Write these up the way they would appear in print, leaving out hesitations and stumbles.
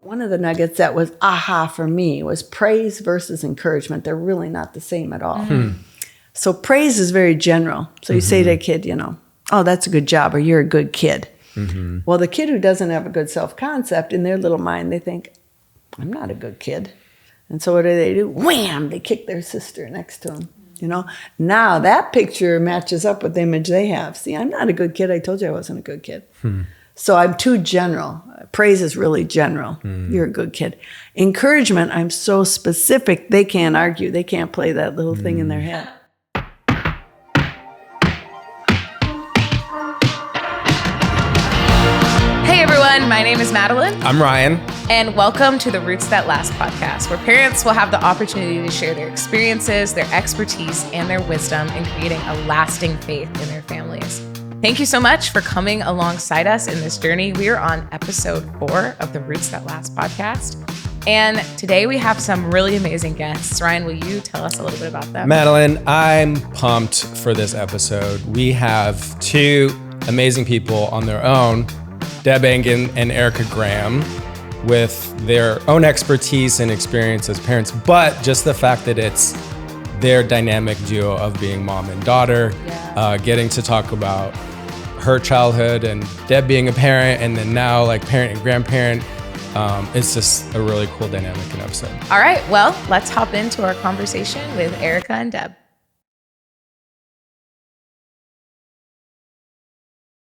One of the nuggets that was aha for me was praise versus encouragement. They're really not the same at all. So praise is very general. So you say to a kid, oh, that's a good job, or you're a good kid. Well, the kid who doesn't have a good self-concept, in their little mind, they think, I'm not a good kid. And so what do? Wham! They kick their sister next to them. Now that picture matches up with the image they have. See, I'm not a good kid. I told you I wasn't a good kid. So I'm too general. Praise is really general. You're a good kid. Encouragement, I'm so specific, they can't argue. They can't play that little thing in their head. Hey everyone, my name is Madeline. I'm Ryan. And welcome to the Roots That Last podcast, where parents will have the opportunity to share their experiences, their expertise, and their wisdom in creating a lasting faith in their families. Thank you so much for coming alongside us in this journey. We are on episode 4 of the Roots That Last podcast. And today we have some really amazing guests. Ryan, will you tell us a little bit about them? Madeline, I'm pumped for this episode. We have 2 amazing people on their own, Deb Engen and Ericka Graham, with their own expertise and experience as parents, but just the fact that it's their dynamic duo of being mom and daughter, getting to talk about her childhood and Deb being a parent, and then now like parent and grandparent. It's just a really cool dynamic in episode. All right, well, let's hop into our conversation with Ericka and Deb.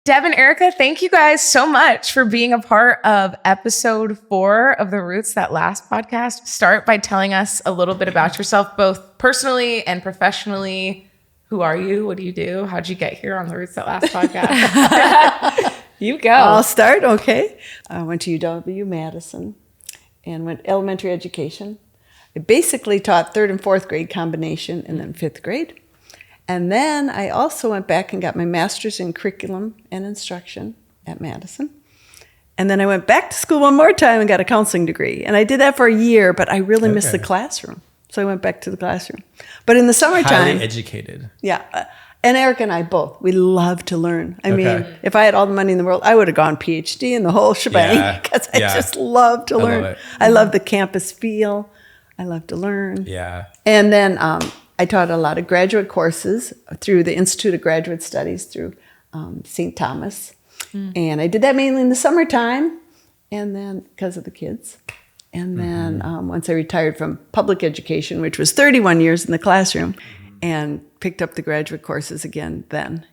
Deb and Ericka, thank you guys so much for being a part of episode 4 of the Roots That Last podcast. Start by telling us a little bit about yourself, both personally and professionally. Who are you? What do you do? How'd you get here on the Roots That Last podcast? You go. I'll start, okay. I went to UW-Madison and went elementary education. I basically taught 3rd and 4th grade combination and then 5th grade. And then I also went back and got my master's in curriculum and instruction at Madison. And then I went back to school one more time and got a counseling degree. And I did that for a year, but I really missed the classroom. So I went back to the classroom. But in the summertime... Highly educated. Yeah. And Ericka and I both, we love to learn. I mean, if I had all the money in the world, I would have gone PhD in the whole shebang because I just love to learn. Love it. I love the campus feel. I love to learn. Yeah. And then I taught a lot of graduate courses through the Institute of Graduate Studies through St. Thomas. And I did that mainly in the summertime, and then because of the kids. And then once I retired from public education, which was 31 years in the classroom, and picked up the graduate courses again then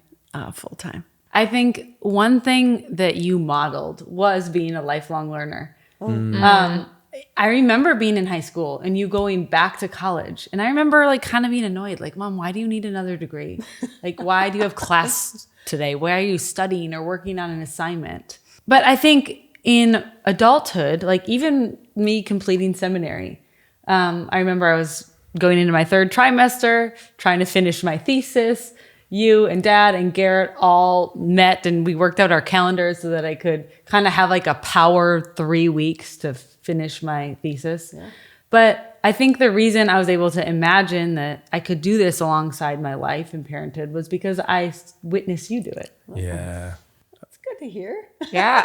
full time. I think one thing that you modeled was being a lifelong learner. I remember being in high school and you going back to college. And I remember like kind of being annoyed, like, Mom, why do you need another degree? Like, why do you have class today? Why are you studying or working on an assignment? But I think in adulthood, like even me completing seminary, I remember I was going into my 3rd trimester, trying to finish my thesis. You and Dad and Garrett all met and we worked out our calendars so that I could kind of have like a power 3 weeks to finish my thesis. Yeah. But I think the reason I was able to imagine that I could do this alongside my life and parenthood was because I witnessed you do it. Yeah. That's good to hear. Yeah.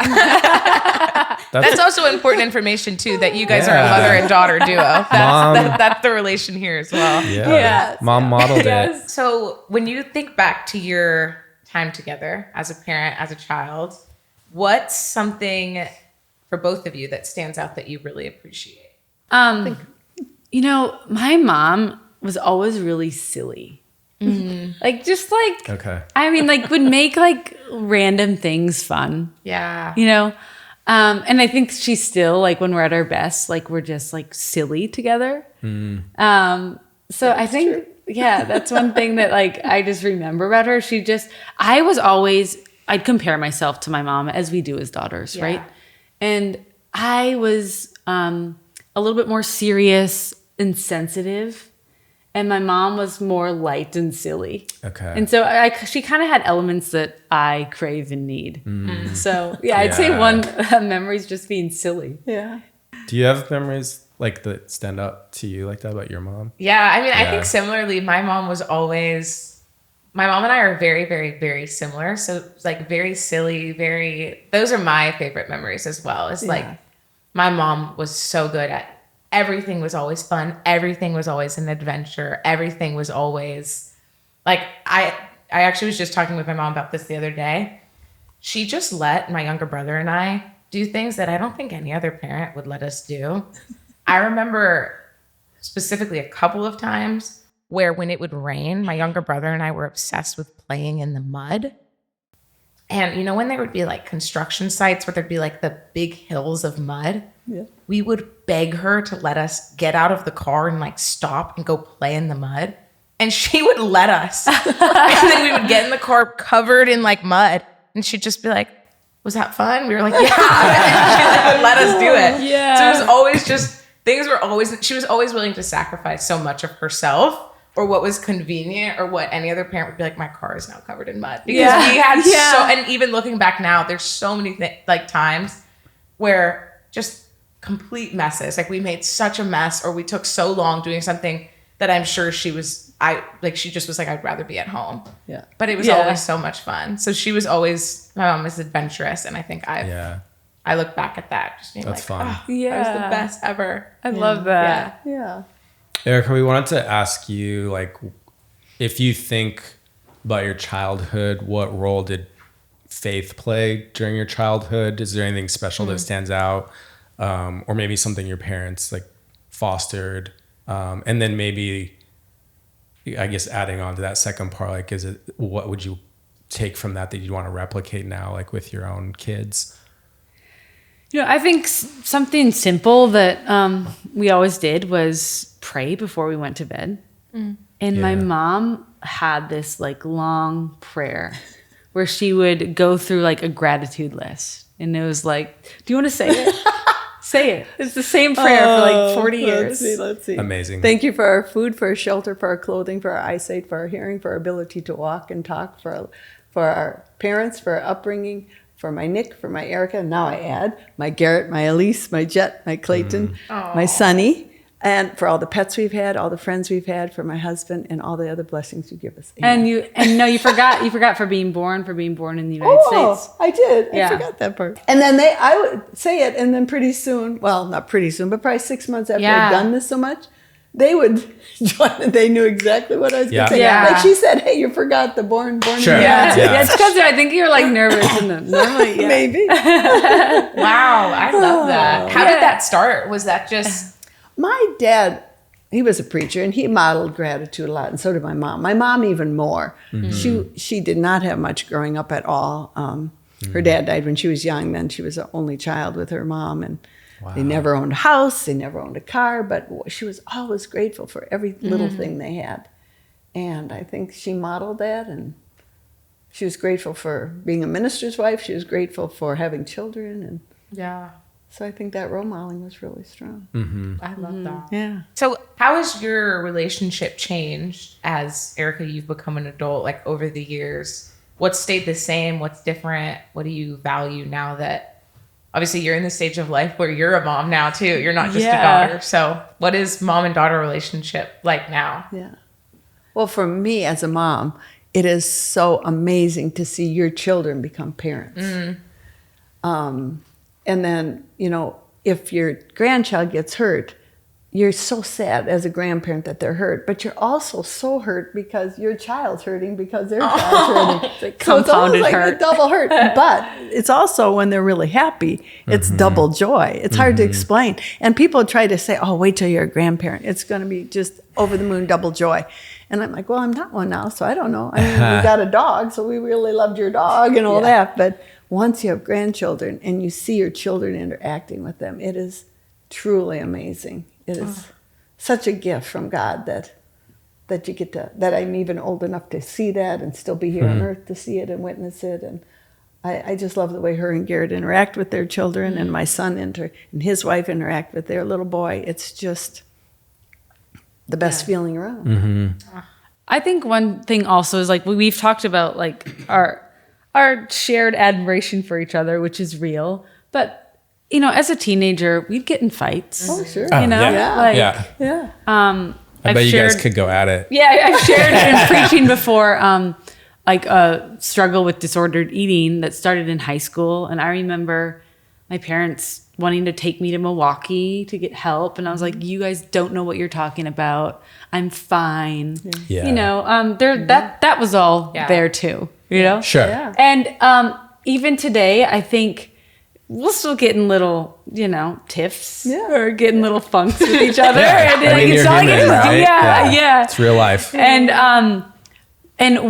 That's also important information too, that you guys are a mother and daughter duo. That's the relation here as well. Yeah. Mom modeled it. So when you think back to your time together as a parent, as a child, what's something for both of you that stands out that you really appreciate? You know, my mom was always really silly. Like just like, I mean, like would make like random things fun. Yeah. You know? And I think she's still like when we're at our best, like we're just like silly together. So that's I think, that's one thing that like I just remember about her. I'd compare myself to my mom as we do as daughters, right? And I was a little bit more serious and sensitive, and my mom was more light and silly. Okay. And so she kind of had elements that I crave and need. So I'd say one memory is just being silly. Yeah. Do you have memories like that stand out to you like that about your mom? Yeah, I mean, I think similarly, my mom and I are very, very, very similar. So like very silly, those are my favorite memories as well. It's like my mom was so good at everything was always fun. Everything was always an adventure. Everything was always like, I actually was just talking with my mom about this the other day. She just let my younger brother and I do things that I don't think any other parent would let us do. I remember specifically a couple of times where when it would rain, my younger brother and I were obsessed with playing in the mud. And you know, when there would be like construction sites where there'd be like the big hills of mud, we would beg her to let us get out of the car and like stop and go play in the mud. And she would let us. And then we would get in the car covered in like mud. And she'd just be like, was that fun? We were like, yeah. And she like, would let us do it. Yeah. So it was always just, she was always willing to sacrifice so much of herself or what was convenient or what any other parent would be like, my car is now covered in mud. Because we had and even looking back now, there's so many times where just complete messes. Like we made such a mess or we took so long doing something that I'm sure she just was like, I'd rather be at home. Yeah. But it was always so much fun. So my mom was adventurous. And I think I look back at that just being That's fun. Oh, that was the best ever. I love that. Yeah. Ericka, we wanted to ask you, like, if you think about your childhood, what role did faith play during your childhood? Is there anything special that stands out? Or maybe something your parents like fostered? And then maybe, I guess, adding on to that second part, like, what would you take from that you want to replicate now, like with your own kids? You know, I think something simple that we always did was pray before we went to bed. And my mom had this like long prayer where she would go through like a gratitude list. And it was like, do you want to say it? Say it. It's the same prayer for like 40 years. Let's see. Amazing. Thank you for our food, for our shelter, for our clothing, for our eyesight, for our hearing, for our ability to walk and talk, for our parents, for our upbringing, for my Nick, for my Ericka. Now I add my Garrett, my Elise, my Jet, my Clayton, my Sonny, and for all the pets we've had, all the friends we've had, for my husband, and all the other blessings you give us. Amen. You forgot for being born in the United States. I did. Yeah. I forgot that part. And then I would say it, and then pretty soon, well, not pretty soon, but probably 6 months after I'd done this so much, they would join and they knew exactly what I was going to say. Yeah. Like she said, hey, you forgot the born. Sure. Yeah. It's because I think you're like nervous and normally, Maybe. Wow. I love that. How did that start? Was that just... My dad, he was a preacher and he modeled gratitude a lot, and so did my mom. My mom even more. She did not have much growing up at all. Her dad died when she was young. Then she was the only child with her mom, and they never owned a house, they never owned a car, but she was always grateful for every little thing they had. And I think she modeled that, and she was grateful for being a minister's wife. She was grateful for having children, and so I think that role modeling was really strong. I love that. Yeah. So how has your relationship changed as, Ericka, you've become an adult, like over the years? What's stayed the same? What's different? What do you value now that, obviously you're in the stage of life where you're a mom now too. You're not just a daughter. So what is mom and daughter relationship like now? Yeah. Well, for me as a mom, it is so amazing to see your children become parents. And then, if your grandchild gets hurt, you're so sad as a grandparent that they're hurt, but you're also so hurt because your child's hurting because their child's hurting. Like so it's almost like hurt. a double hurt. But it's also when they're really happy, it's double joy. It's hard to explain. And people try to say, oh, wait till you're a grandparent. It's going to be just over the moon double joy. And I'm like, well, I'm not one now, so I don't know. I mean, we got a dog, so we really loved your dog and all that. But once you have grandchildren and you see your children interacting with them, it is truly amazing. It is such a gift from God that you get to, that I'm even old enough to see that and still be here on earth to see it and witness it. And I just love the way her and Garrett interact with their children, and my son and his wife interact with their little boy. It's just the best feeling around. I think one thing also is like we've talked about like our shared admiration for each other, which is real. But as a teenager, we'd get in fights. Oh, sure. I bet you guys could go at it. Yeah, I've shared in preaching before, like a struggle with disordered eating that started in high school. And I remember my parents wanting to take me to Milwaukee to get help. And I was like, you guys don't know what you're talking about. I'm fine. Yeah. You know, that was all there too, you know? Sure. Yeah. And even today, I think we'll still get in little, you know, tiffs or getting little funks with each other. Yeah. And I mean, it's you're all human, right? Yeah. It's real life. And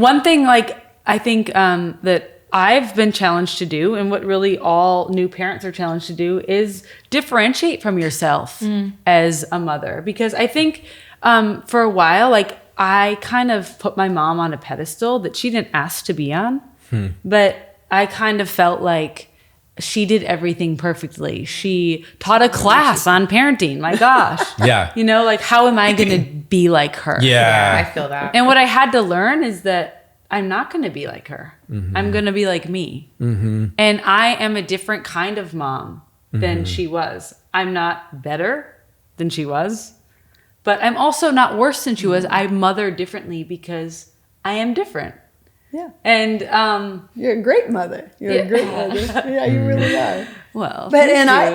one thing, like, I think that I've been challenged to do, and what really all new parents are challenged to do, is differentiate from yourself as a mother. Because I think for a while, like, I kind of put my mom on a pedestal that she didn't ask to be on. But I kind of felt like she did everything perfectly. She taught a class on parenting. My gosh. Yeah. You know, like, how am I going to be like her? Yeah. I feel that. And what I had to learn is that I'm not going to be like her. I'm going to be like me. And I am a different kind of mom than she was. I'm not better than she was, but I'm also not worse than she was. I mother differently because I am different. Yeah. And You're a great mother. You're a great mother. Yeah, you really are. well, But and I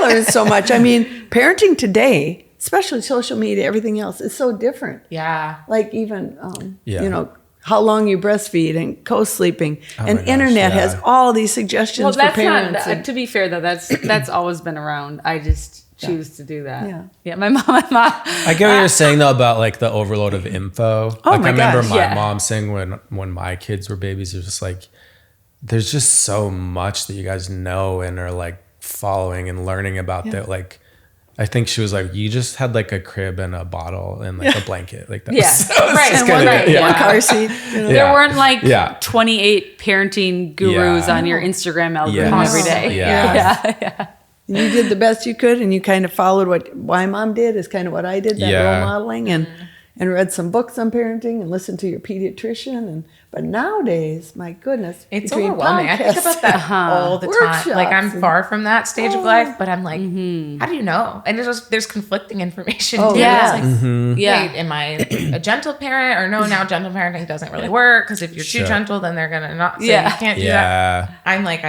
learned so much. I mean, parenting today, especially social media, everything else, is so different. Yeah. Like even you know, how long you breastfeed and co-sleeping, and my gosh, internet has all these suggestions well, for that's parents. not. To be fair, though, that's always been around. I just choose to do that. Yeah. My mom. I get what you're saying though about like the overload of info. Oh Like my I remember gosh, my mom saying when my kids were babies, it was just like, there's just so much that you guys know and are like following and learning about that. Like, I think she was like, you just had like a crib and a bottle and like a blanket. Like that. Yeah. Right. And one car seat. You know? There weren't like Yeah. 28 parenting gurus Yeah. on your Instagram algorithm Yes. every day. Yeah. You did the best you could, and you kind of followed what my mom did. Is kind of what I did. That Yeah. role modeling and read some books on parenting and listened to your pediatrician. But nowadays, my goodness, It's between overwhelming. I think about that all the time. Like, I'm workshops far from that stage of life, but I'm like, how do you know? And there's conflicting information. Oh, too. yeah. It's like, Yeah. hey, am I a gentle parent or no? Now gentle parenting doesn't really work because if you're too Sure. gentle, then they're gonna not. So Yeah. you can't do that. Yeah. I'm like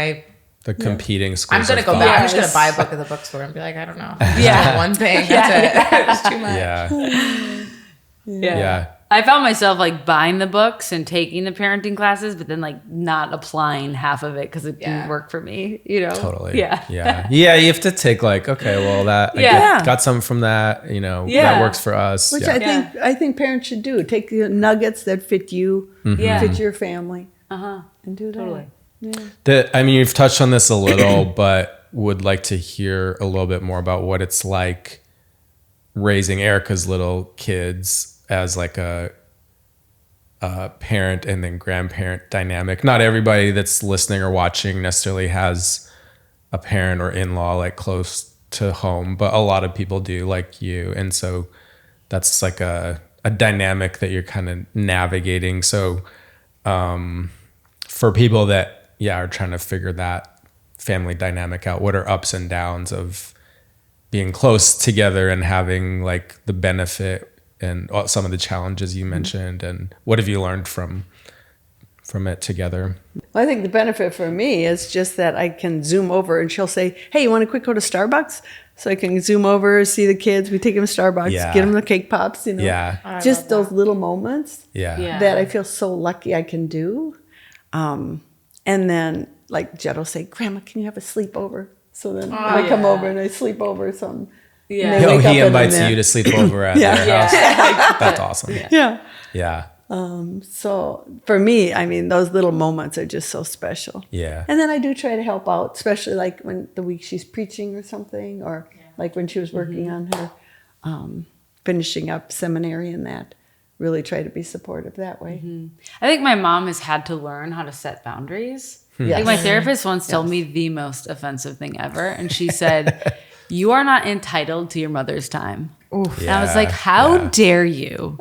The competing schools. I'm gonna of go thought. back. I'm just gonna buy a book at the bookstore and be like, I don't know. Yeah. One thing. That's it. It's too much. Yeah. Yeah. I found myself like buying the books and taking the parenting classes, but then like not applying half of it because it didn't work for me, you know? Totally. Yeah. Yeah. Yeah. You have to take like, okay, well that I got something from that, you know, that works for us. Which Yeah. I think parents should do. Take the nuggets that fit you, fit your family, and do that. Totally. I mean, you've touched on this a little, but would like to hear a little bit more about what it's like raising Ericka's little kids as like a parent and then grandparent dynamic. Not everybody that's listening or watching necessarily has a parent or in-law like close to home, but a lot of people do, like you. And so that's like a dynamic that you're kind of navigating. So for people that are trying to figure that family dynamic out, what are ups and downs of being close together and having like the benefit and some of the challenges you mentioned, and what have you learned from it together? Well, I think the benefit for me is just that I can zoom over and she'll say, hey, you want to quick go to Starbucks? So I can zoom over, see the kids, we take them to Starbucks, get them the cake pops, you know. Yeah. Just those little moments Yeah. that I feel so lucky I can do. And then like Jed will say, Grandma, can you have a sleepover? So then I come over and I sleep over some. Yeah. They wake up He and invites then- you to sleep over at their house. That's awesome. Yeah. Yeah. So for me, I mean, those little moments are just so special. Yeah. And then I do try to help out, especially like when the week she's preaching or something, or like when she was working on her finishing up seminary and that. Really try to be supportive that way. I think my mom has had to learn how to set boundaries. Yes. Like my therapist once told me the most offensive thing ever. And she said, you are not entitled to your mother's time. And I was like, how dare you?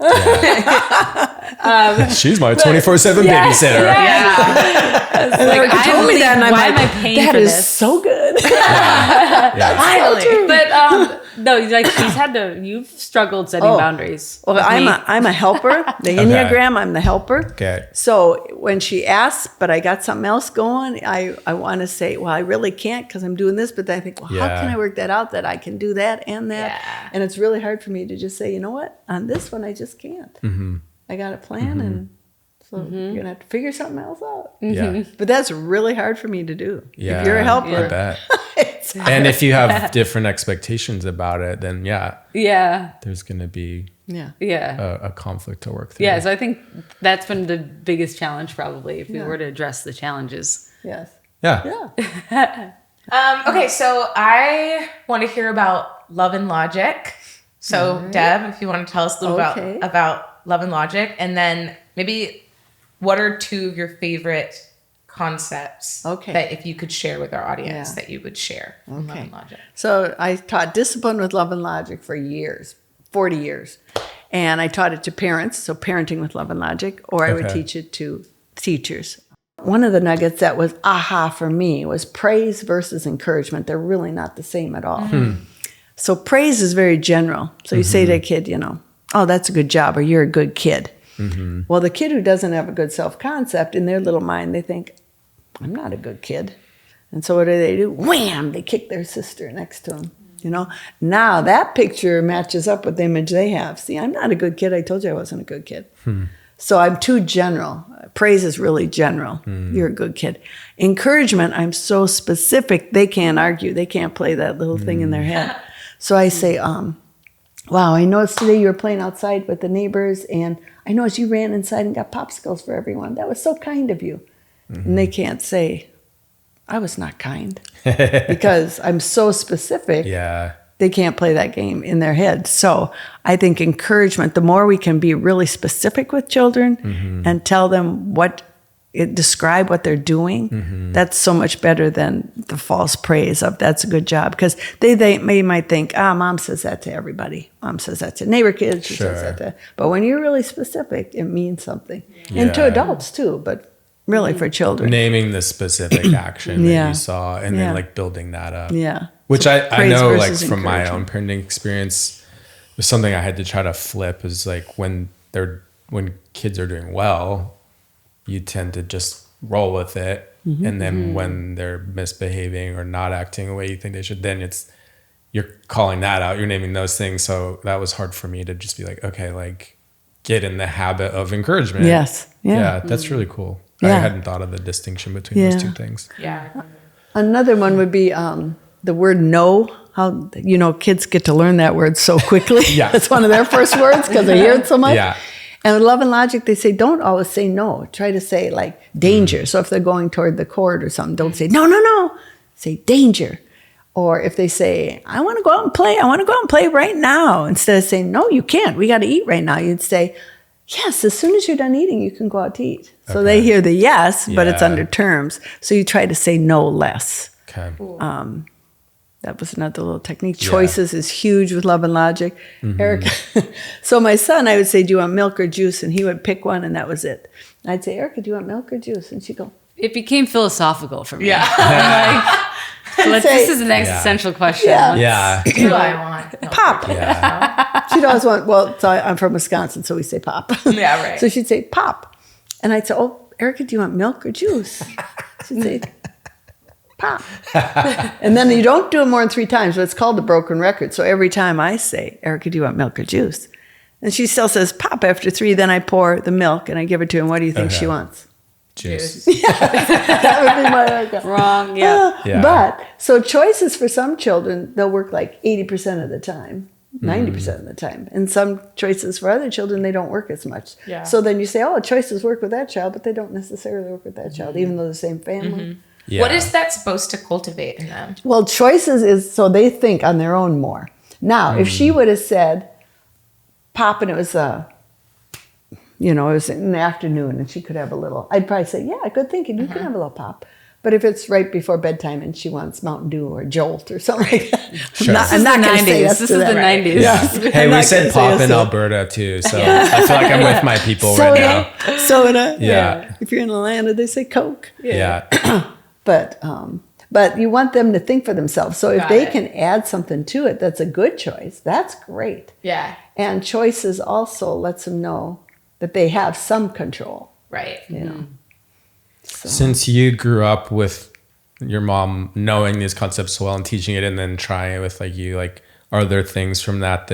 She's my 24/7 babysitter. Like, Ericka told me that, and I'm why like, am I paying that for is this? so good. Finally. But no, like you've struggled setting boundaries. Well, I'm a helper. The Enneagram, I'm the helper. Okay. So when she asks, but I got something else going, I want to say, well, I really can't because I'm doing this. But then I think, well, how can I work that out that I can do that and that? Yeah. And it's really hard for me to just say, you know what? On this one, I just can't. I got a plan and so you're going to have to figure something else out. Yeah. But that's really hard for me to do. Yeah. If you're a helper. I bet. It's hard. And if you have different expectations about it, then there's going to be a conflict to work through. Yeah, so I think that's been the biggest challenge probably if we were to address the challenges. Yes. Yeah. Okay, so I want to hear about Love and Logic. So Deb, if you want to tell us a little about Love and Logic, and then maybe what are two of your favorite concepts that if you could share with our audience that you would share from Love and Logic? So I taught discipline with Love and Logic for years, 40 years. And I taught it to parents, so parenting with Love and Logic, or I would teach it to teachers. One of the nuggets that was aha for me was praise versus encouragement. They're really not the same at all. So praise is very general. So you say to a kid, you know, oh, that's a good job, or you're a good kid. Well, the kid who doesn't have a good self-concept, in their little mind, they think, I'm not a good kid. And so what do? Wham! They kick their sister next to them. You know, now that picture matches up with the image they have. See, I'm not a good kid. I told you I wasn't a good kid. So I'm too general. Praise is really general. You're a good kid. Encouragement, I'm so specific, they can't argue. They can't play that little thing in their head. So I say, wow, I noticed today you were playing outside with the neighbors, and I noticed you ran inside and got popsicles for everyone. That was so kind of you. And they can't say, I was not kind. Because I'm so specific. Yeah. They can't play that game in their head. So I think encouragement, the more we can be really specific with children and tell them describe what they're doing, that's so much better than the false praise of that's a good job. Because they might think, mom says that to everybody. Mom says that to neighbor kids. She says that to, but when you're really specific, it means something. And to adults too, but really for children. Naming the specific action that you saw and then like building that up. Yeah. Which I know like from my own parenting experience was something I had to try to flip is like when kids are doing well, you tend to just roll with it. And then when they're misbehaving or not acting the way you think they should, then you're calling that out, you're naming those things. So that was hard for me to just be like, okay, like get in the habit of encouragement. Yes. Yeah. That's really cool. I hadn't thought of the distinction between those two things. Yeah. Another one would be the word no. How, kids get to learn that word so quickly. It's one of their first words because they hear it so much. Yeah. And with Love and Logic, they say, don't always say no. Try to say like danger. So if they're going toward the cord or something, don't say no. Say danger. Or if they say, I want to go out and play. I want to go out and play right now. Instead of saying, no, you can't. We got to eat right now. You'd say, yes, as soon as you're done eating, you can go out to eat. So they hear the yes, but it's under terms. So you try to say no less. Okay. That was another little technique. Choices is huge with Love and Logic. Ericka. So my son, I would say, do you want milk or juice? And he would pick one, and that was it. And I'd say, Ericka, do you want milk or juice? And she'd go. It became philosophical for me. Yeah. This is an existential question. Yeah. What do I want? Pop. Yeah. She'd always want, so I'm from Wisconsin, so we say pop. Yeah, right. So she'd say pop. And I'd say, oh, Ericka, do you want milk or juice? She'd say, pop. And then you don't do it more than 3 times, but it's called the broken record. So every time I say, Ericka, do you want milk or juice? And she still says pop after 3. Then I pour the milk and I give it to her. And what do you think she wants? Juice. That would be my Ericka. Wrong, But, so choices for some children, they'll work like 80% of the time. 90% of the time. And some choices for other children, they don't work as much. Yeah. So then you say, oh, choices work with that child, but they don't necessarily work with that child, even though the same family. Yeah. What is that supposed to cultivate in them? Well, choices is so they think on their own more. Now, if she would have said, pop, and it was it was in the afternoon and she could have a little, I'd probably say, yeah, good thinking, you can have a little pop. But if it's right before bedtime and she wants Mountain Dew or Jolt or something like that, sure. I'm not going to say yes to that. This is the 90s. Yeah. Hey, we said pop in Alberta too, so I feel like I'm with my people right now. Soda. Yeah. If you're in Atlanta, they say Coke. Yeah. But But you want them to think for themselves. So if Got they it. can add something to it that's a good choice, that's great. Yeah. And choices also lets them know that they have some control, Right. you know. So. Since you grew up with your mom knowing these concepts well and teaching it and then trying it with like you, like, are there things from that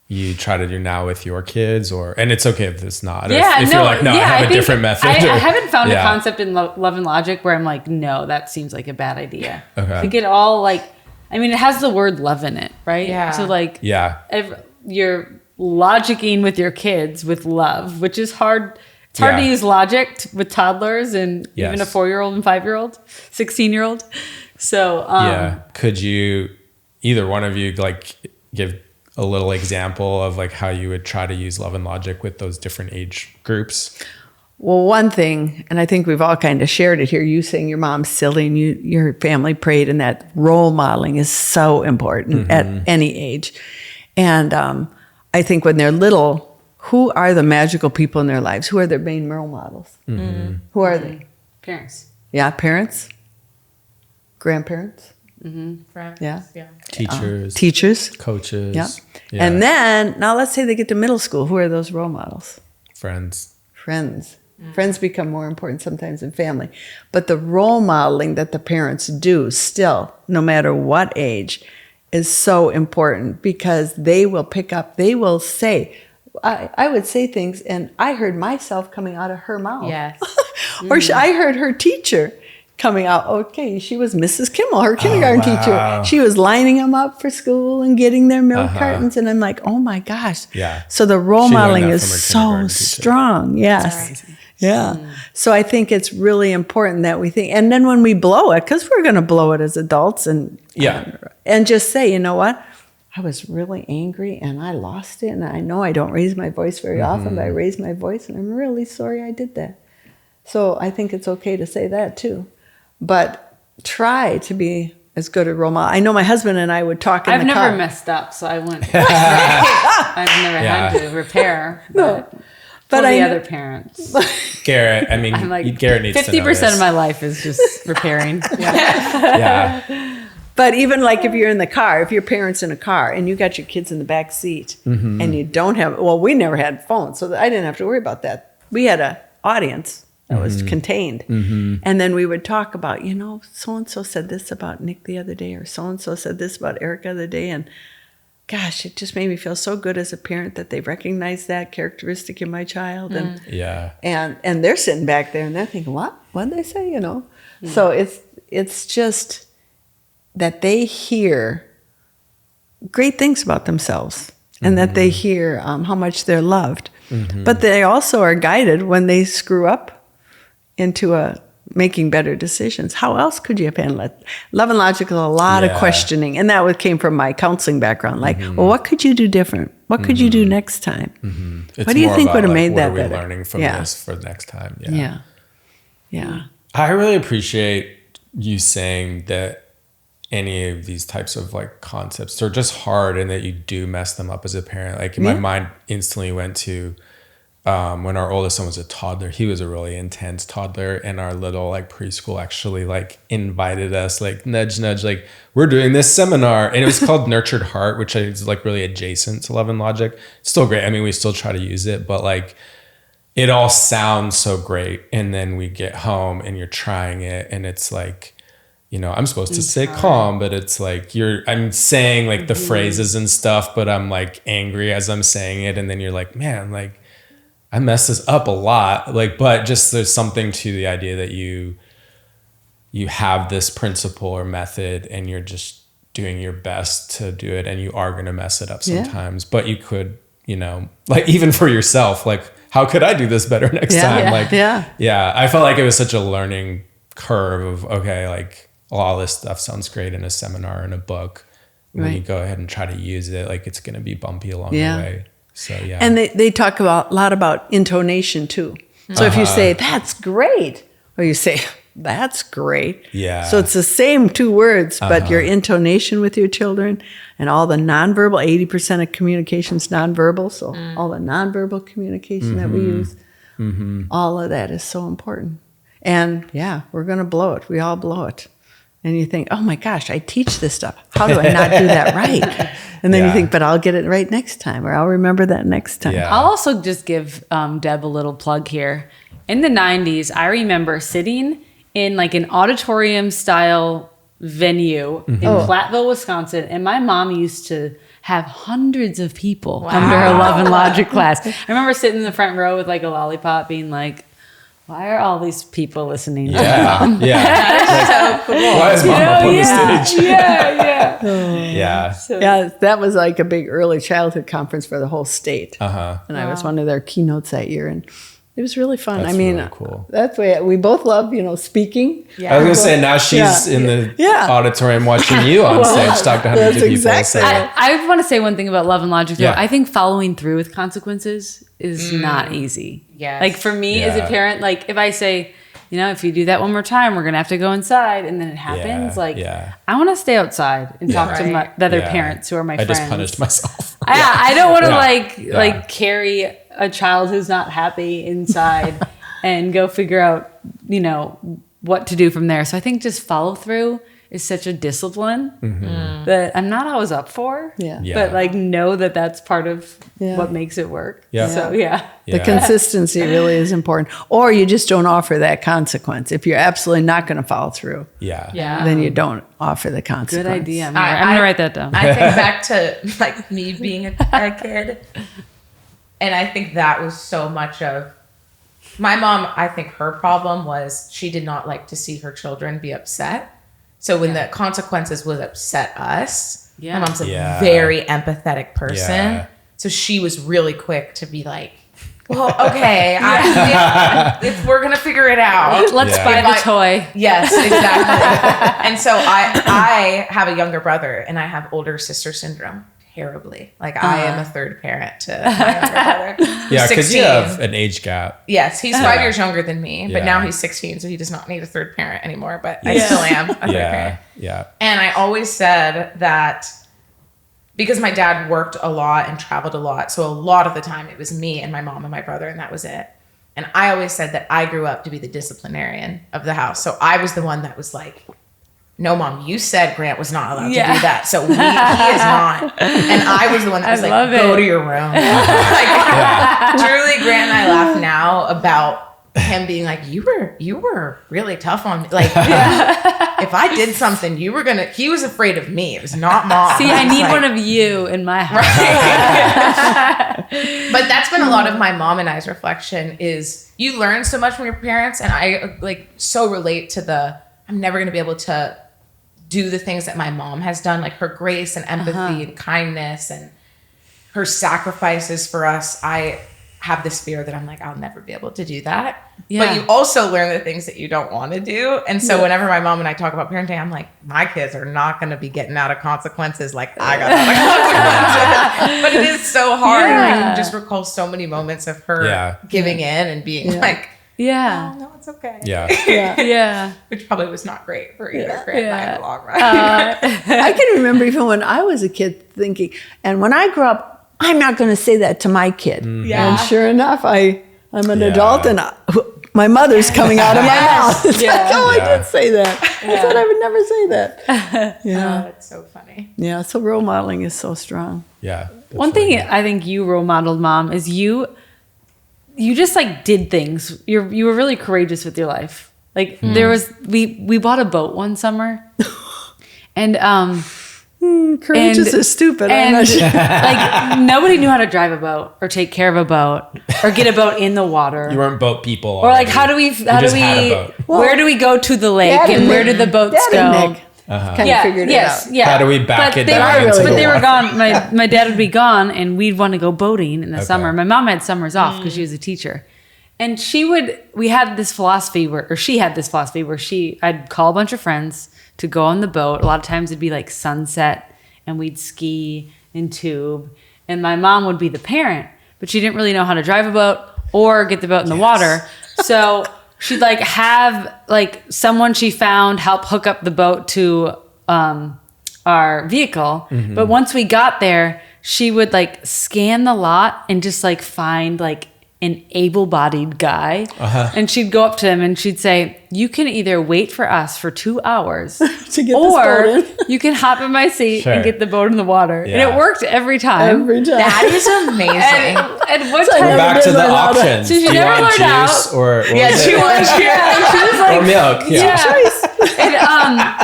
you try to do now with your kids, and it's okay if it's not, or if you're like, no, I have a different method. I haven't found a concept in Love and Logic where I'm like, no, that seems like a bad idea. Okay. I think it all like, I mean, it has the word love in it, right? Yeah. So like, Yeah. You're logicking with your kids with love, which is hard. It's hard to use logic with toddlers and even a 4-year-old and 5-year-old, 16-year-old. So could you, either one of you, like give a little example of like how you would try to use love and logic with those different age groups? Well, one thing, and I think we've all kind of shared it here, you saying your mom's silly and your family prayed, and that role modeling is so important at any age. And I think when they're little, who are the magical people in their lives? Who are their main role models? Who are they? parents. Yeah, parents, grandparents, Friends. Yeah. Teachers, teachers. coaches. Yeah. Yeah. And then, now let's say they get to middle school. Who are those role models? Friends. Friends. Friends become more important sometimes than family. But the role modeling that the parents do still, no matter what age, is so important because they will pick up, they will say, I would say things and I heard myself coming out of her mouth. Yes. Or I heard her teacher coming out. Okay, she was Mrs. Kimmel, her kindergarten teacher. She was lining them up for school and getting their milk cartons. And I'm like, oh my gosh. Yeah. So the role She learned modeling that is from her so kindergarten teacher. strong. Yes. Yeah. So I think it's really important that we think, and then when we blow it, because we're going to blow it as adults and just say, you know what? I was really angry and I lost it. And I know I don't raise my voice very often, but I raised my voice and I'm really sorry I did that. So I think it's okay to say that too. But try to be as good a role model. I know my husband and I would talk in I've the never car. messed up, so I wouldn't. I've never had to repair. But I the know- other parents. Garrett, I mean, I'm like, Garrett needs to know 50% this. of my life is just repairing. Yeah. But even like if you're in the car, if your parents in a car and you got your kids in the back seat and you don't have, well, we never had phones, so I didn't have to worry about that. We had an audience that was contained. And then we would talk about, you know, so-and-so said this about Nick the other day, or so-and-so said this about Ericka the other day. And gosh, it just made me feel so good as a parent that they recognized that characteristic in my child. And and they're sitting back there and they're thinking, what did they say, you know? So it's just that they hear great things about themselves and that they hear how much they're loved. But they also are guided when they screw up into making better decisions. How else could you have handled it? Love and Logic is a lot of questioning. And that came from my counseling background. Like, well, what could you do different? What could you do next time? It's What do you more think about, would have like, made what that are we better? learning from this for the next time? Yeah. I really appreciate you saying that any of these types of like concepts are just hard and that you do mess them up as a parent. Like my mind instantly went to when our oldest son was a toddler. He was a really intense toddler, and our little like preschool actually like invited us, like nudge, like, we're doing this seminar, and it was called Nurtured Heart, which is like really adjacent to Love and Logic. It's still great. I mean, we still try to use it, but like it all sounds so great. And then we get home and you're trying it and it's like, you know, I'm supposed to stay calm, but it's like I'm saying like the phrases and stuff, but I'm like angry as I'm saying it. And then you're like, man, like I messed this up a lot. Like, but just there's something to the idea that you have this principle or method and you're just doing your best to do it, and you are going to mess it up sometimes, but you could, you know, like even for yourself, like how could I do this better next time? I felt like it was such a learning curve of, okay, like all this stuff sounds great in a seminar, in a book. When you go ahead and try to use it, like it's going to be bumpy along the way. So, And they talk a lot about intonation too. So if you say, that's great, or you say, that's great. Yeah. So it's the same two words, but your intonation with your children and all the nonverbal, 80% of communication is nonverbal. So all the nonverbal communication that we use, all of that is so important. And we're going to blow it. We all blow it. And you think, oh my gosh, I teach this stuff. How do I not do that right? And then you think, but I'll get it right next time, or I'll remember that next time. Yeah. I'll also just give Deb a little plug here. In the 90s, I remember sitting in like an auditorium style venue in Platteville, Wisconsin. And my mom used to have hundreds of people come to her Love and Logic class. I remember sitting in the front row with like a lollipop being like, why are all these people listening to Mom? Yeah. That is so cool. Why is Mom up on the stage? Yeah. Yeah. That was like a big early childhood conference for the whole state. Uh-huh. And I was one of their keynotes that year. And it was really fun. That's I mean, really cool. That's why we both love, speaking. Yeah. I was going to say, now she's in the auditorium watching you on stage talk to hundreds of people. Exactly. So. I want to say one thing about Love and Logic, though. Yeah. I think following through with consequences is not easy. Yes. Like for me as a parent, like if I say, if you do that one more time, we're going to have to go inside, and then it happens. I want to stay outside and talk to the other parents who are my friends. I just punished myself. I don't want to like carry a child who's not happy inside and go figure out, what to do from there. So I think just follow through is such a discipline that I'm not always up for. Yeah. But like know that that's part of what makes it work. Yeah. So The consistency really is important. Or you just don't offer that consequence. If you're absolutely not going to follow through, then you don't offer the consequence. Good idea. I'm going to write that down. I think back to like me being a kid. And I think that was so much of my mom. I think her problem was she did not like to see her children be upset. So when the consequences would upset us, my mom's a very empathetic person. Yeah. So she was really quick to be like, well, okay, if we're going to figure it out. Let's buy the toy. Yes, exactly. And so I have a younger brother and I have older sister syndrome. Terribly. Like I am a third parent to my younger brother. Yeah, because you have an age gap. Yes, he's 5 years younger than me, but now he's 16, so he does not need a third parent anymore, but I still am a third parent. Yeah. And I always said that because my dad worked a lot and traveled a lot, so a lot of the time it was me and my mom and my brother, and that was it. And I always said that I grew up to be the disciplinarian of the house. So I was the one that was like, no, Mom, you said Grant was not allowed to do that. So he is not. And I was the one that was like, go to your room. Truly, Grant and I laugh now about him being like, you were really tough on me. Like, if I did something, he was afraid of me. It was not Mom. See, I need one of you in my house. But that's been a lot of my mom and I's reflection is you learn so much from your parents. And I like so relate to I'm never going to be able to do the things that my mom has done, like her grace and empathy and kindness and her sacrifices for us. I have this fear that I'm like, I'll never be able to do that. Yeah. But you also learn the things that you don't want to do. And so whenever my mom and I talk about parenting, I'm like, my kids are not going to be getting out of consequences like I got out of consequences. But it is so hard. And I can just recall so many moments of her giving in and being like, oh, no, it's okay. Yeah. Which probably was not great for either Grant and I in the long run. I can remember even when I was a kid thinking, and when I grew up, I'm not going to say that to my kid. And sure enough, I'm an adult and my mother's coming out of my mouth. It's like, I did say that. I said I would never say that. Oh, it's so funny. Yeah, so role modeling is so strong. Yeah. One thing I think you role modeled, Mom, is you just like did things. You were really courageous with your life. Like there was, we bought a boat one summer and, courageous is stupid. And like nobody knew how to drive a boat or take care of a boat or get a boat in the water. You weren't boat people. Or like, where do we go to the lake and where do the boats go? Nick kind of figured it out. Yeah. How do we back it down? But they were gone. My dad would be gone and we'd want to go boating in the summer. My mom had summers off because she was a teacher. And we had this philosophy where I'd call a bunch of friends to go on the boat. A lot of times it'd be like sunset and we'd ski and tube. And my mom would be the parent, but she didn't really know how to drive a boat or get the boat in the water. So she'd like have like someone she found help hook up the boat to our vehicle. Mm-hmm. But once we got there, she would like scan the lot and just like find like an able-bodied guy. And she'd go up to him and she'd say, you can either wait for us for 2 hours to get this or boat in. you can hop in my seat and get the boat in the water. And Yeah. it worked every time. Every time. That is amazing. And one I time, never Back to did the learn how to- options. So she Do you never want learned juice out. or what Yeah, was she it? was. yeah, she was like, Or milk. Yeah.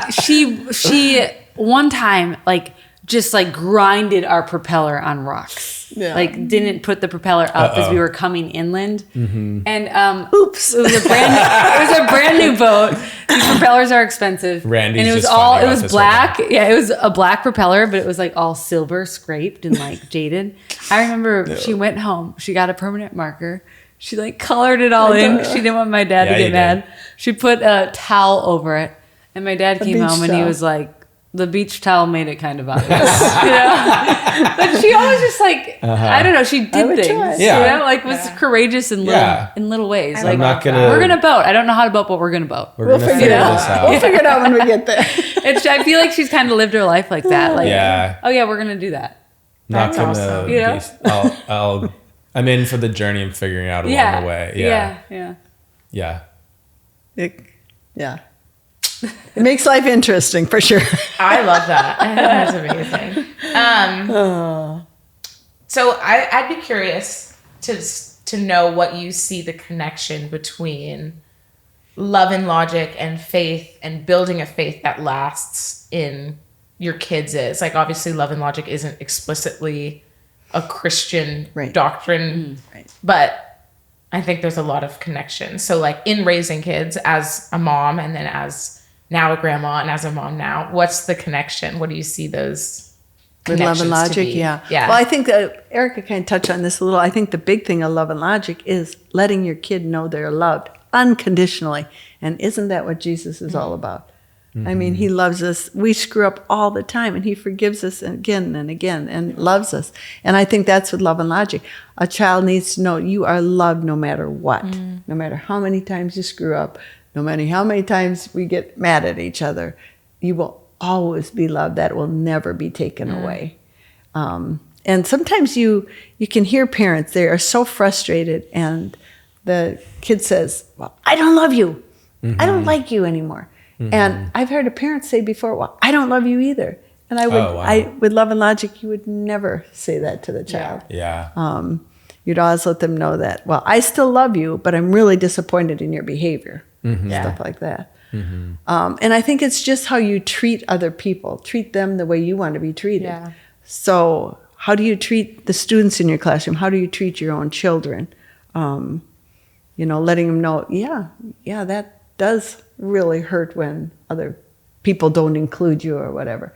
And she one time like just like grinded our propeller on rocks. Yeah. Like didn't put the propeller up as we were coming inland. And Oops. it was a brand new boat. These propellers are expensive. Randy's and it was just all finding it out was this black. Yeah, it was a black propeller, but it was like all silver scraped and like jaded. I remember she went home, she got a permanent marker. She like colored it all in. She didn't want my dad Yeah, to you get did. mad. She put a towel over it. And my dad came beach home and he towel. was like, the beach towel made it kind of obvious. But she always just like, I don't know, she did would things. try. Yeah. Like was courageous in little ways. I Like, I'm not gonna. we're going to boat. I don't know how to boat, but we're going to boat. We're We'll gonna figure figure it out. this out. We'll figure it out when we get there. I feel like she's kind of lived her life like that. Like, Yeah. oh yeah, we're going to do that. Not That's gonna. awesome. Be, You know? I'm in for the journey and figuring out along the way. Yeah. Yeah. Yeah. It makes life interesting for sure. I love that. That's amazing. So I'd be curious to know what you see the connection between love and logic and faith and building a faith that lasts in your kids is. Like obviously love and logic isn't explicitly a Christian Right. doctrine, Right. but I think there's a lot of connection. So like in raising kids as a mom and then as now a grandma and as a mom now, what's the connection? What do you see those With love and connections to logic, be? yeah. Yeah. Well, I think Ericka kind of touched on this a little. I think the big thing of love and logic is letting your kid know they're loved unconditionally. And isn't that what Jesus is all about? I mean, he loves us. We screw up all the time, and he forgives us again and again and loves us. And I think that's with love and logic. A child needs to know you are loved no matter what, no matter how many times you screw up, no matter how many times we get mad at each other, you will always be loved. That will never be taken away. And sometimes you can hear parents, they are so frustrated, and the kid says, well, I don't love you. I don't like you anymore. And I've heard a parent say before, well, I don't love you either. And I would, Oh, wow. with love and logic, you would never say that to the child. Yeah. You'd always let them know that, well, I still love you, but I'm really disappointed in your behavior. Stuff like that. And I think it's just how you treat other people. Treat them the way you want to be treated. Yeah. So how do you treat the students in your classroom? How do you treat your own children? Letting them know, yeah, that does really hurt when other people don't include you or whatever.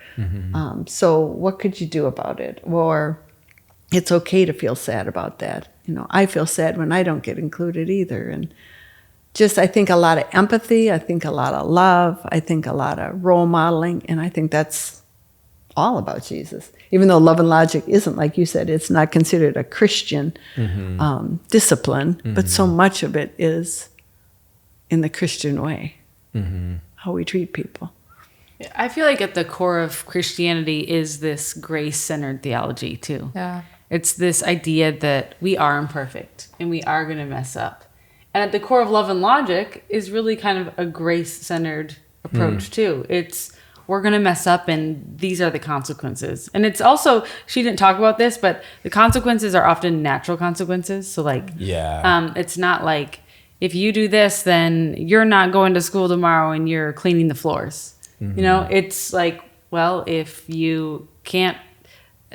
So what could you do about it? Or it's okay to feel sad about that. I feel sad when I don't get included either. And just, I think a lot of empathy, I think a lot of love, I think a lot of role modeling, and I think that's all about Jesus. Even though love and logic isn't, like you said, it's not considered a Christian discipline, but so much of it is in the Christian way, how we treat people. I feel like at the core of Christianity is this grace-centered theology too. Yeah. It's this idea that we are imperfect and we are going to mess up. And at the core of love and logic is really kind of a grace-centered approach too. It's we're going to mess up and these are the consequences. And it's also, she didn't talk about this, but the consequences are often natural consequences. So like, it's not like if you do this, then you're not going to school tomorrow and you're cleaning the floors. It's like, well, if you can't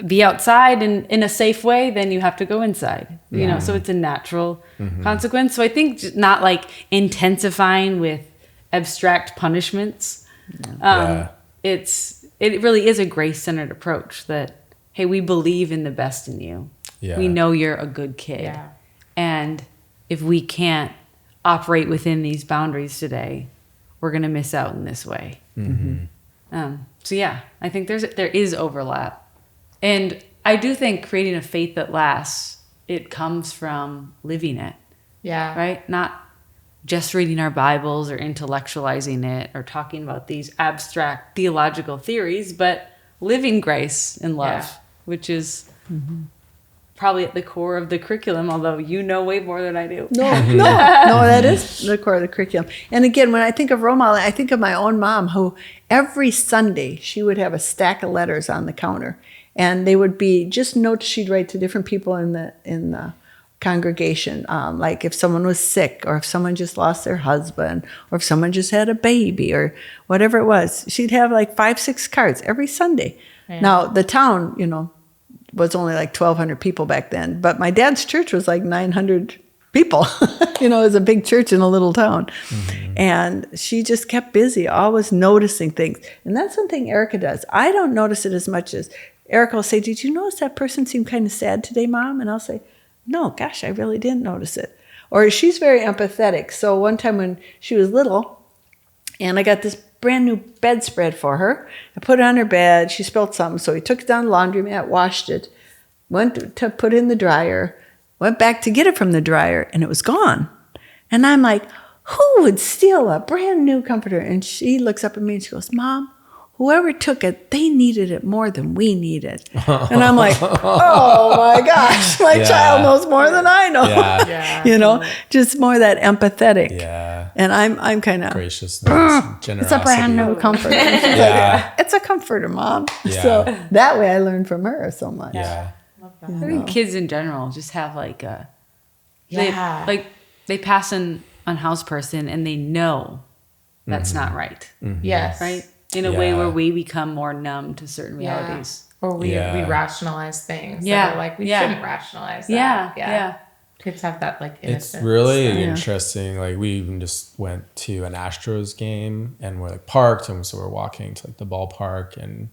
be outside in a safe way, then you have to go inside, so it's a natural consequence. So I think not like intensifying with abstract punishments. It really is a grace-centered approach that, hey, we believe in the best in you. Yeah. We know you're a good kid. Yeah. And if we can't operate within these boundaries today, we're going to miss out in this way. So yeah, I think there is overlap. And I do think creating a faith that lasts, it comes from living it, Yeah. right? Not just reading our Bibles or intellectualizing it or talking about these abstract theological theories, but living grace and love, which is probably at the core of the curriculum, although you know way more than I do. No, that is the core of the curriculum. And again, when I think of role modeling, I think of my own mom, who every Sunday she would have a stack of letters on the counter, and they would be just notes she'd write to different people in the congregation, like if someone was sick, or if someone just lost their husband, or if someone just had a baby, or whatever it was. She'd have like 5-6 cards every Sunday. Yeah. Now the town, was only like 1,200 people back then, but my dad's church was like 900 people. It was a big church in a little town. Mm-hmm. And she just kept busy, always noticing things. And that's one thing Ericka does. I don't notice it as much as Ericka will say, "Did you notice that person seemed kind of sad today, Mom?" And I'll say, "No, gosh, I really didn't notice it." Or she's very empathetic. So one time when she was little, and I got this brand new bedspread for her, I put it on her bed. She spilled something, so we took it down the laundromat, washed it, went to put it in the dryer, went back to get it from the dryer, and it was gone. And I'm like, who would steal a brand new comforter? And she looks up at me and she goes, "Mom, whoever took it, they needed it more than we needed." And I'm like, oh my gosh, my child knows more than I know. Yeah. Just more that empathetic. Yeah. And I'm kind of graciousness, generosity. It's a brand new comforter. It's a comforter, Mom. Yeah. So that way I learned from her so much. Yeah. I think kids in general just have like a, they pass an unhoused person and they know that's not right. Mm-hmm. Yes. Right? In a way where we become more numb to certain realities. Or we rationalize things. Yeah. That are like, we shouldn't rationalize that. Yeah. Kids have that like innocence. It's really interesting. Like we even just went to an Astros game and we're like parked, and so we're walking to like the ballpark and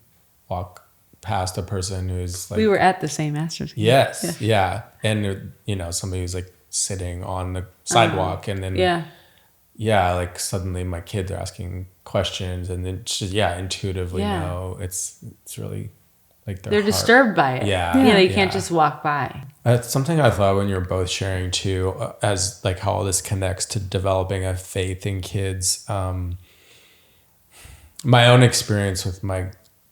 walk past a person who's like, we were at the same Astros game. Yes. Yeah. And somebody who's like sitting on the sidewalk and then like suddenly my kids are asking questions, and then just, intuitively know it's really like they're disturbed by it. They can't just walk by. It's something I thought when you're both sharing too, as like how all this connects to developing a faith in kids. My own experience with my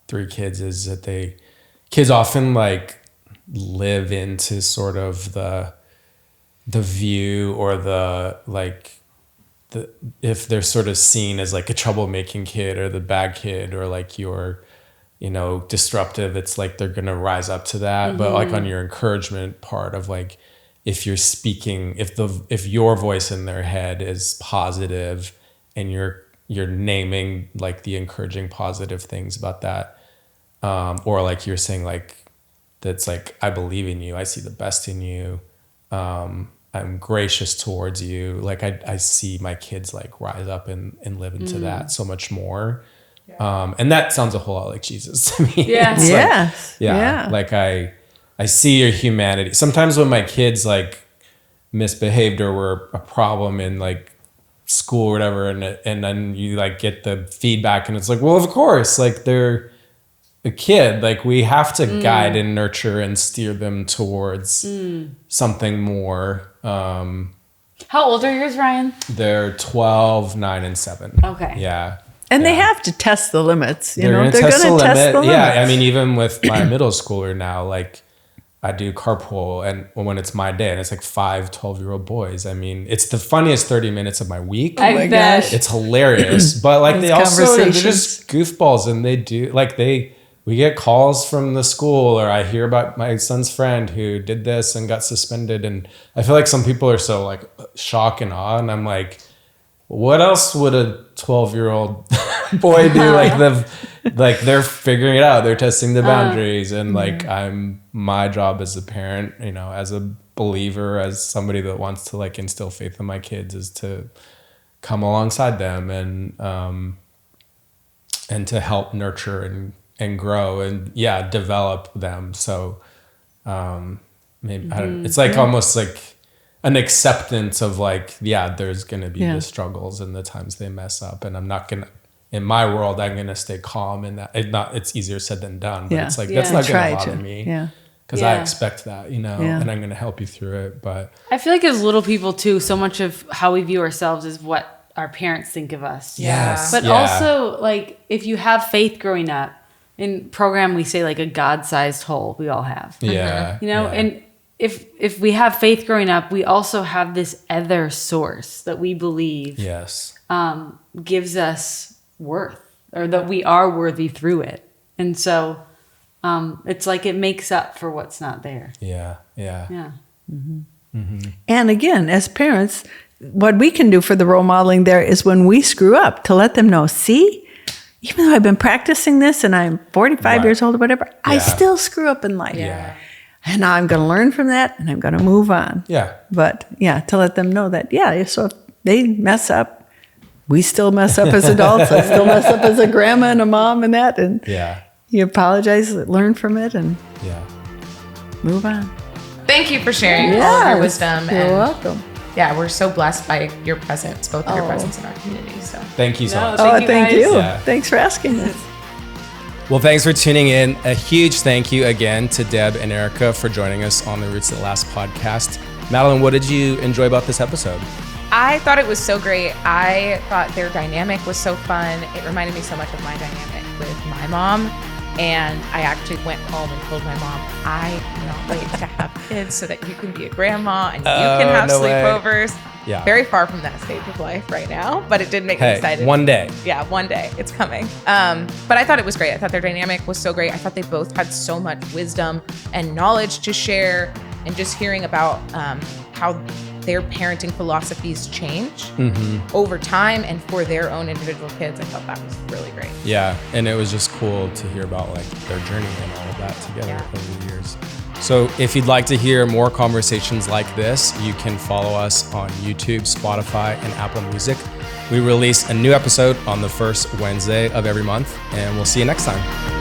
3 kids is that kids often like live into sort of the view or if they're sort of seen as like a troublemaking kid or the bad kid, or like you're disruptive, it's like they're gonna rise up to that. Mm-hmm. But like on your encouragement part of like, if you're speaking, if your voice in their head is positive and you're naming like the encouraging positive things about that, or like you're saying like, that's like, I believe in you, I see the best in you, I'm gracious towards you. Like I see my kids like rise up and live into that so much more. Yeah. And that sounds a whole lot like Jesus to me. Yeah. Like I see your humanity. Sometimes when my kids like misbehaved or were a problem in like school or whatever, and then you like get the feedback and it's like, well, of course, like they're a kid, like we have to guide and nurture and steer them towards something more. How old are yours, Ryan? They're 12, 9, and 7. Okay. Yeah. And they have to test the limits. They're going to test the limits. Yeah. I mean, even with my middle schooler now, like I do carpool, and when it's my day and it's like 5 12-year-old boys, I mean, it's the funniest 30 minutes of my week. Oh my gosh. It's hilarious. But like they're just goofballs, and they do like we get calls from the school, or I hear about my son's friend who did this and got suspended. And I feel like some people are so like shock and awe. And I'm like, what else would a 12-year-old boy do? Like they're figuring it out. They're testing the boundaries. And like, my job as a parent, as a believer, as somebody that wants to like instill faith in my kids, is to come alongside them and to help nurture and grow and develop them. So maybe it's like almost like an acceptance of like, there's gonna be the struggles and the times they mess up, and I'm not gonna, in my world, I'm gonna stay calm, and that it's easier said than done, but it's like that's not gonna bother me because I expect that, and I'm gonna help you through it. But I feel like as little people too, so much of how we view ourselves is what our parents think of us. But also like if you have faith growing up, in program we say like a God-sized hole we all have. And if we have faith growing up, we also have this other source that we believe gives us worth, or that we are worthy through it. And so it's like it makes up for what's not there. Yeah. Mm-hmm. Mm-hmm. And again, as parents, what we can do for the role modeling there is when we screw up, to let them know, see, even though I've been practicing this and I'm 45 years old or whatever, I still screw up in life. Yeah. And now I'm going to learn from that and I'm going to move on. Yeah. But to let them know that, so if they mess up, we still mess up as adults. I still mess up as a grandma and a mom and that. And you apologize, learn from it, and move on. Thank you for sharing all of your wisdom. You're welcome. Yeah, we're so blessed by your presence, both of your presence in our community. So thank you so much. Thank you. Yeah. Thanks for asking us. Well, thanks for tuning in. A huge thank you again to Deb and Ericka for joining us on the Roots That Last podcast. Madeline, what did you enjoy about this episode? I thought it was so great. I thought their dynamic was so fun. It reminded me so much of my dynamic with my mom. And I actually went home and told my mom, I cannot wait to have kids so that you can be a grandma and you can have sleepovers. Yeah. Very far from that stage of life right now, but it did make me excited. One day. Yeah, one day. It's coming. But I thought it was great. I thought their dynamic was so great. I thought they both had so much wisdom and knowledge to share, and just hearing about how their parenting philosophies change over time and for their own individual kids. I thought that was really great. Yeah, and it was just cool to hear about like their journey and all of that together over the years. So if you'd like to hear more conversations like this, you can follow us on YouTube, Spotify, and Apple Music. We release a new episode on the first Wednesday of every month, and we'll see you next time.